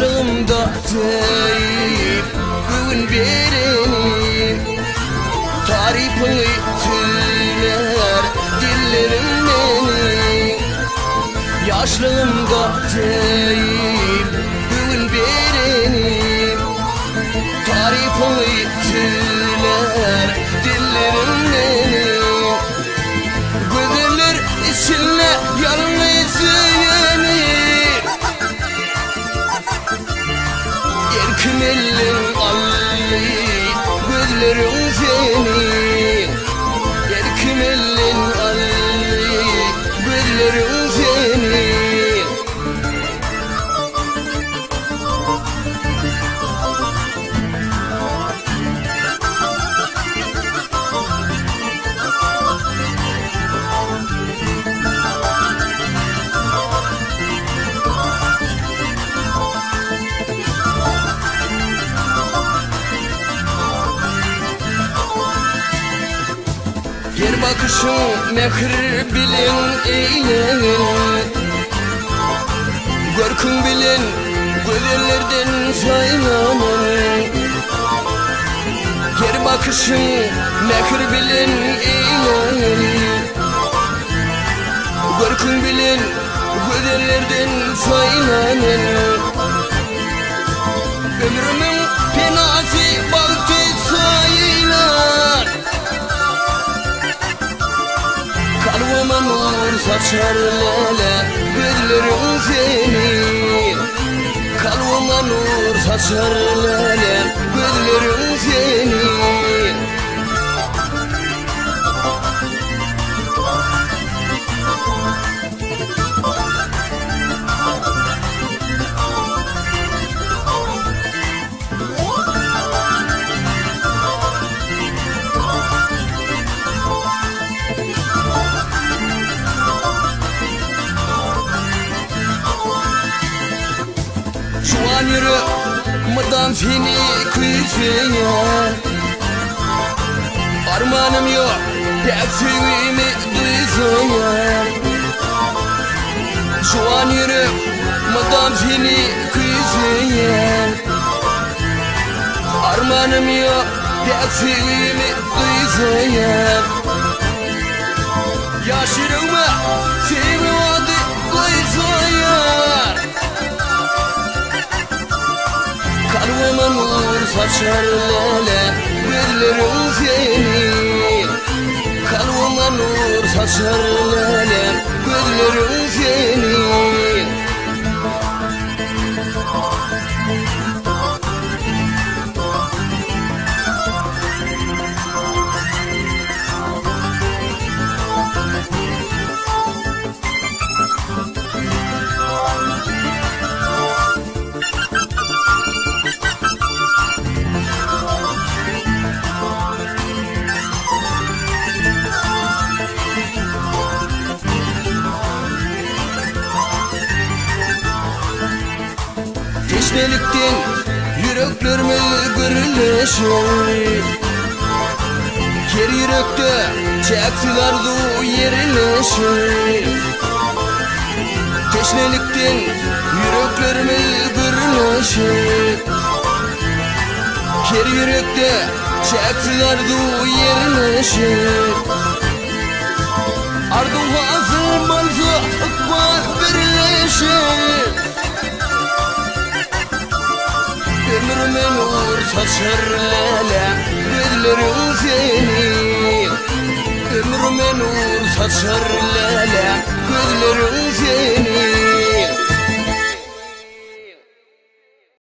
Yaşlığımda deyip güvün vereni tarifini söyler dillerim beni. Yaşlığımda deyip güvün vereni tarifini söyler dillerim beni. Gözler içine yalnız yeni Erkim elin allı gözlerin seni. Erkim elin allı gözlerin seni. Her bakışın mehir bilin eyleyin, görkün bilin gözlerden saylanın. Her bakışın mehir bilin eyleyin, görkün bilin gözlerden saylanın. Ömrümün penası baktı sayılan, kalbıma nur saçar lale gözlerin seni. Kalbıma nur saçar lale gözlerin seni. Şu an yürü mıdan seni kıyısına, armanım yok pek sevimi duysana. Şu an yürü mıdan seni kıyısına, armanım yok pek sevimi duysana. Yaşırıma sevimi adı duysana. Kalbıma nur saçar lale gözlerin seni. Kalbıma nur saçar lale gözlerin seni. Teşnelikten yüreklerimiz gürleşir, her yürekte çaksılardı yerleşir. Teşnelikten yüreklerimiz gürleşir, her yürekte çaksılardı yerleşir. Ardın hazır manzı akbar birleşir. Ömrüme nur saçar lale gözlerin seni. Ömrüme nur saçar lale gözlerin seni.